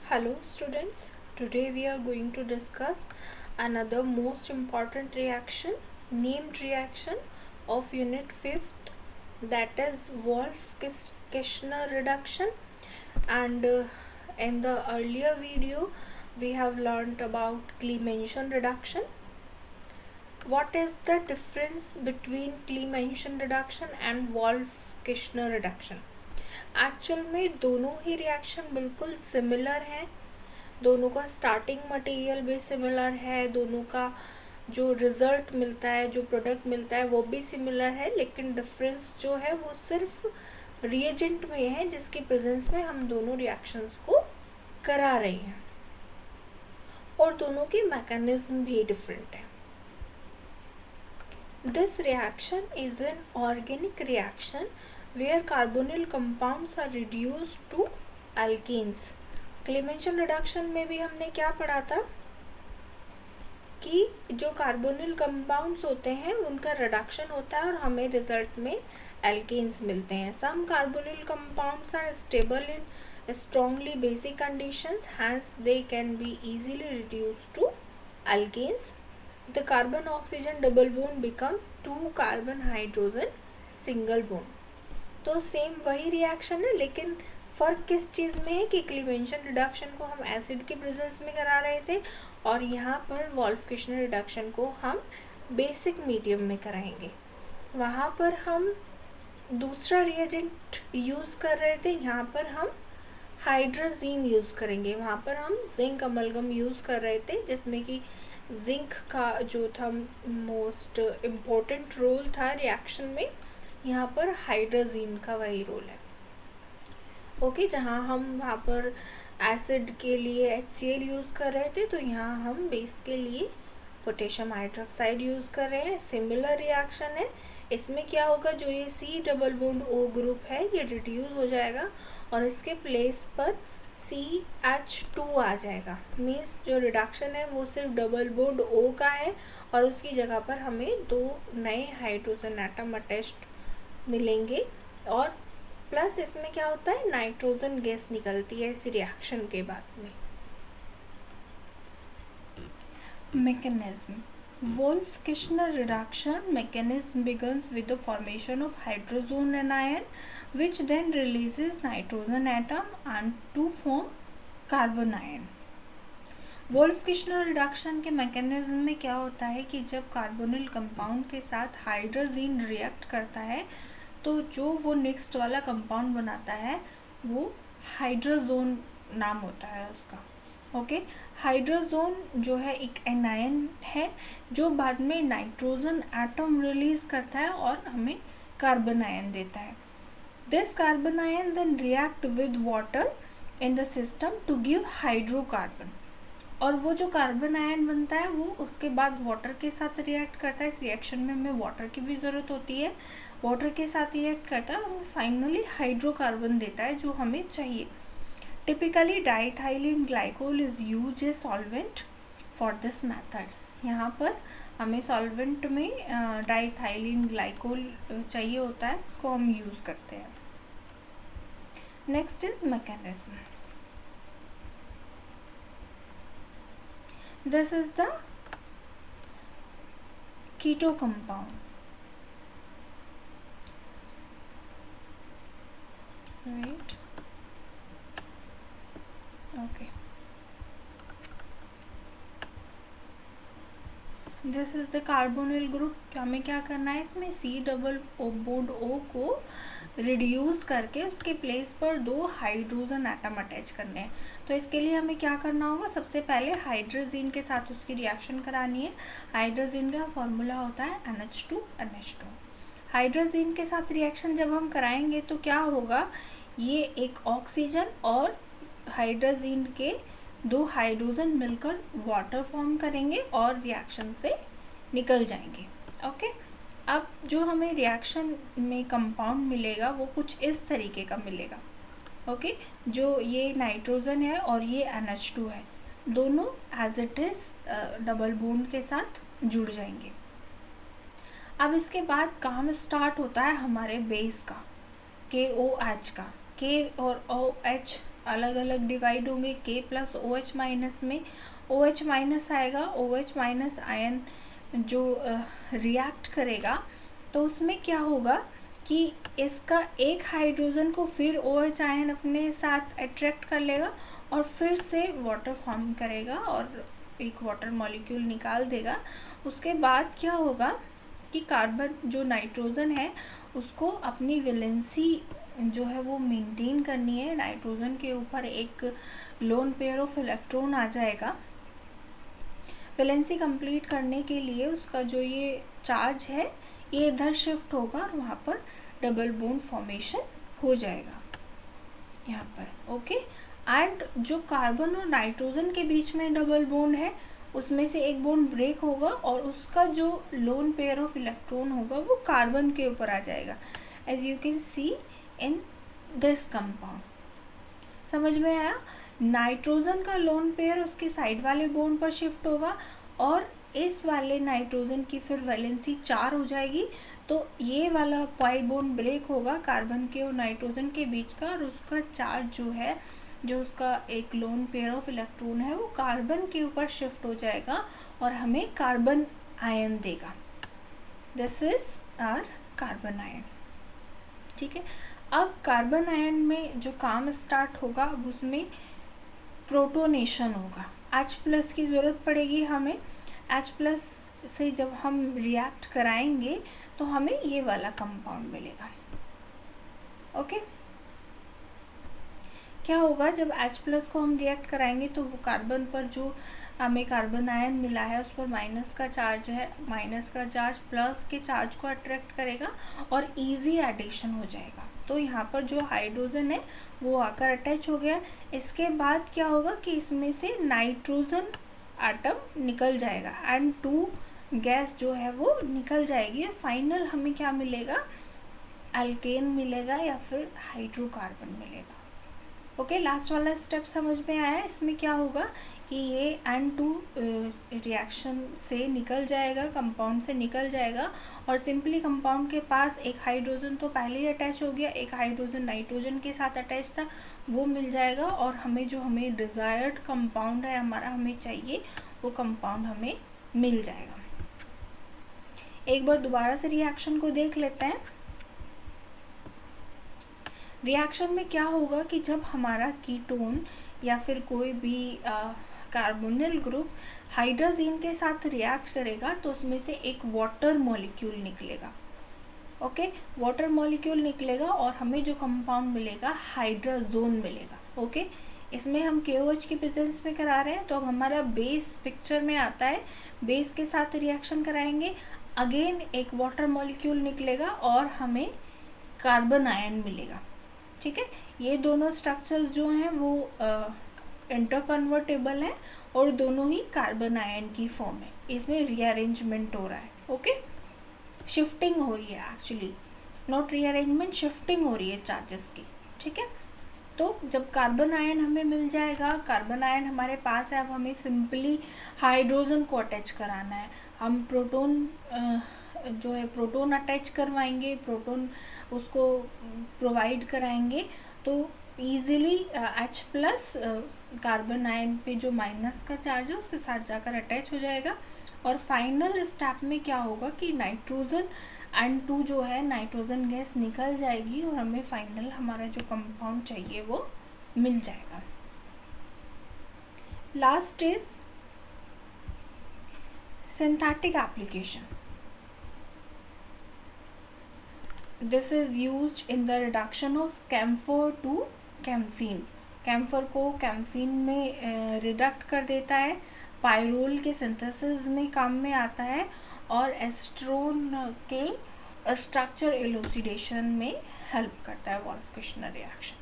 Hello students, today we are going to discuss another most important reaction, named reaction of unit 5th, that is Wolff-Kishner reduction. And in the earlier video we have learnt about Clemmensen reduction. What is the difference between Clemmensen reduction and Wolff-Kishner reduction? Actual में दोनों ही reaction बिल्कुल similar है, दोनों का starting material भी similar है, दोनों का जो रिजल्ट मिलता है, जो प्रोडक्ट मिलता है वो भी सिमिलर है, लेकिन डिफरेंस जो है वो सिर्फ रिएजेंट में है जिसकी प्रेजेंस में हम दोनों रिएक्शंस को करा रहे हैं, और दोनों की मैकेनिज्म भी डिफरेंट है. This reaction is an organic reaction where carbonyl compounds are reduced to alkenes. Clemmensen reduction में भी हमने क्या पढ़ा था कि जो कार्बोनिल कंपाउंड्स होते हैं उनका रिडक्शन होता है और हमें रिजल्ट में एल्केन्स मिलते हैं. Some carbonyl compounds are stable in strongly basic conditions, hence they can be easily reduced to alkenes. The carbon oxygen double bond become 2 carbon hydrogen single bond. तो सेम वही reaction है, लेकिन फ़र्क किस चीज़ में है कि क्लीमेंसन रिडक्शन को हम एसिड के प्रेजेंस में करा रहे थे और यहाँ पर वॉल्फ-किश्नर रिडक्शन को हम बेसिक मीडियम में कराएंगे. वहाँ पर हम दूसरा रिएजेंट यूज़ कर रहे थे, यहाँ पर हम हाइड्रोजीन यूज़ करेंगे. वहाँ पर हम जिंक अमलगम यूज़ कर रहे थे, जिसमें कि जिंक का जो था मोस्ट इम्पोर्टेंट रोल था रिएक्शन में, यहाँ पर हाइड्रोजीन का वही रोल है. ओके, जहाँ हम वहाँ पर एसिड के लिए HCl यूज़ कर रहे थे, तो यहाँ हम बेस के लिए पोटेशियम हाइड्रोक्साइड यूज़ कर रहे हैं. सिमिलर रिएक्शन है. इसमें क्या होगा, जो ये C double bond O group है ये रिड्यूस हो जाएगा और इसके प्लेस पर CH2 आ जाएगा. मीन्स जो रिडक्शन है वो सिर्फ डबल बॉन्ड O का है और उसकी जगह पर हमें 2 नए हाइड्रोजन एटम अटैच्ड मिलेंगे. और प्लस इसमें क्या होता है, नाइट्रोजन गैस निकलती है इस रिएक्शन के बाद में. Mechanism. Wolff-Kishner reduction mechanism begins with the formation of hydrogen anion which then releases nitrogen atom and to form carbon ion. Wolff-Kishner reduction के मैकेनिज्म में क्या होता है कि जब कार्बोनिल कंपाउंड के साथ हाइड्रोजीन रिएक्ट करता है तो जो वो नेक्स्ट वाला कंपाउंड बनाता है वो हाइड्रोजोन नाम होता है उसका. ओके, हाइड्रोजोन जो है एक एनायन है जो बाद में नाइट्रोजन एटम रिलीज करता है और हमें कार्बन आयन देता है. This carbon ion then react with water in the system to give hydrocarbon. और वो जो कार्बन आयन बनता है वो उसके बाद वाटर के साथ रिएक्ट करता है. इस रिएक्शन में हमें वाटर की भी ज़रूरत होती है. वाटर के साथ रिएक्ट करता है और फाइनली हाइड्रोकार्बन देता है जो हमें चाहिए. Typically diethylene glycol is use a solvent for this method. यहाँ पर हमें सॉल्वेंट में डाइथाइलिन ग्लाइकोल चाहिए होता है, उसको हम यूज़ करते हैं. Next is mechanism. This is the keto compound. Right. Okay. This is the carbonyl group. हमें क्या करना है, इसमें C डबल बॉन्ड O को रिड्यूस करके उसके प्लेस पर 2 हाइड्रोजन एटम अटैच करने हैं. तो इसके लिए हमें क्या करना होगा, सबसे पहले हाइड्रोजीन के साथ उसकी रिएक्शन करानी है. हाइड्रोजीन का फॉर्मूला होता है NH2NH2. हाइड्रोजीन के साथ रिएक्शन जब हम कराएंगे तो क्या होगा, ये एक ऑक्सीजन और हाइड्रोजीन के 2 हाइड्रोजन मिलकर वाटर फॉर्म करेंगे और रिएक्शन से निकल जाएंगे. ओके, अब जो हमें रिएक्शन में कंपाउंड मिलेगा वो कुछ इस तरीके का मिलेगा. ओके, जो ये नाइट्रोजन है और ये NH2 है, दोनों as it is double bond के साथ जुड़ जाएंगे. अब इसके बाद काम स्टार्ट होता है हमारे बेस का, KOH का. K और OH अलग अलग डिवाइड होंगे K प्लस OH माइनस में। OH माइनस आएगा, OH माइनस आयन जो रिएक्ट करेगा तो उसमें क्या होगा कि इसका एक हाइड्रोजन को फिर OH आयन अपने साथ अट्रैक्ट कर लेगा और फिर से वाटर फॉर्म करेगा और एक वाटर मॉलिक्यूल निकाल देगा। उसके बाद क्या होगा कि कार्बन जो नाइट्रोजन है उसको अपनी वैलेंसी जो है वो मेंटेन करनी है। नाइट्रोजन के ऊपर एक लोन पेयर ऑफ इलेक्ट्रॉन आ जाएगा। वैलेंसी कंप्लीट करने के लिए उसका जो ये चार्ज है ये इधर शिफ्ट होगा और वहाँ पर डबल बॉन्ड फॉर्मेशन हो जाएगा यहाँ पर। ओके, एंड जो कार्बन और नाइट्रोजन के बीच में डबल बॉन्ड है उसमें से एक बॉन्ड ब्रेक होगा और उसका जो लोन पेयर ऑफ इलेक्ट्रॉन होगा वो कार्बन के ऊपर आ जाएगा, as you can see in this compound. समझ में आया? नाइट्रोजन का लोन पेयर उसके साइड वाले बॉन्ड पर शिफ्ट होगा और इस वाले नाइट्रोजन की फिर वैलेंसी 4 हो जाएगी, तो ये वाला पाई बॉन्ड ब्रेक होगा कार्बन के और नाइट्रोजन के बीच का और उसका चार्ज जो है, जो उसका एक लोन पेयर ऑफ इलेक्ट्रॉन है वो कार्बन के ऊपर शिफ्ट हो जाएगा और हमें कार्बन आयन देगा। This is our carbon ion. ठीक है, अब कार्बन आयन में जो काम स्टार्ट होगा अब उसमें प्रोटोनेशन होगा। H+ की ज़रूरत पड़ेगी हमें। H+ से जब हम रिएक्ट कराएंगे तो हमें ये वाला कंपाउंड मिलेगा। ओके, क्या होगा जब H+ को हम रिएक्ट कराएंगे तो वो कार्बन पर जो हमें कार्बन आयन मिला है उस पर माइनस का चार्ज है, माइनस का चार्ज प्लस के चार्ज को अट्रैक्ट करेगा और इजी एडिशन हो जाएगा। तो यहाँ पर जो हाइड्रोजन है वो आकर अटैच हो गया। इसके बाद क्या होगा कि इसमें से नाइट्रोजन एटम निकल जाएगा एंड 2 गैस जो है वो निकल जाएगी और फाइनल हमें क्या मिलेगा, एल्केन मिलेगा या फिर हाइड्रोकार्बन मिलेगा। ओके, लास्ट वाला स्टेप समझ में आया? इसमें क्या होगा कि ये N2 रिएक्शन से निकल जाएगा, कंपाउंड से निकल जाएगा और सिंपली कंपाउंड के पास एक हाइड्रोजन तो पहले ही अटैच हो गया, एक हाइड्रोजन नाइट्रोजन के साथ अटैच था, वो मिल जाएगा और हमें जो हमें डिज़ायर्ड कंपाउंड है हमारा हमें चाहिए वो कंपाउंड हमें मिल जाएगा। एक बार दोबारा से रिएक्शन को देख लेते हैं। रिएक्शन में क्या होगा कि जब हमारा कीटोन या फिर कोई भी कार्बोनिल ग्रुप हाइड्रोजन के साथ रिएक्ट करेगा तो उसमें से एक वाटर मॉलिक्यूल निकलेगा। ओके, वाटर मॉलिक्यूल निकलेगा और हमें जो कंपाउंड मिलेगा हाइड्रोजोन मिलेगा। ओके, इसमें हम KOH की प्रेजेंस में करा रहे हैं तो अब हमारा बेस पिक्चर में आता है। बेस के साथ रिएक्शन कराएंगे, अगेन एक वाटर मॉलिक्यूल निकलेगा और हमें कार्बन आयन मिलेगा। ठीक है, ये दोनों स्ट्रक्चर्स जो हैं वो इंटरकन्वर्टेबल है और दोनों ही कार्बन आयन की फॉर्म है। इसमें रीअरेंजमेंट हो रहा है। ओके, शिफ्टिंग हो रही है, एक्चुअली नॉट रीअरेंजमेंट, शिफ्टिंग हो रही है चार्जेस की। ठीक है, तो जब कार्बन आयन हमें मिल जाएगा, कार्बन आयन हमारे पास है, अब हमें सिंपली हाइड्रोजन को अटैच कराना है। हम प्रोटोन जो है प्रोटोन अटैच करवाएंगे, प्रोटोन उसको प्रोवाइड कराएंगे तो ईजिली H+ कार्बन आयन पे जो माइनस का चार्ज है उसके साथ जाकर अटैच हो जाएगा और फाइनल स्टेप में क्या होगा कि नाइट्रोजन N2 जो है नाइट्रोजन गैस निकल जाएगी और हमें फाइनल हमारा जो कंपाउंड चाहिए वो मिल जाएगा। Last is synthetic application. This is used in the reduction of camphor to camphene. Camphor को कैम्फीन में रिडक्ट कर देता है, पायरोल के सिंथेसिस में काम में आता है और एस्ट्रोन के स्ट्रक्चर एलुसिडेशन में हेल्प करता है वॉल्फ-किर्चनर रिएक्शन।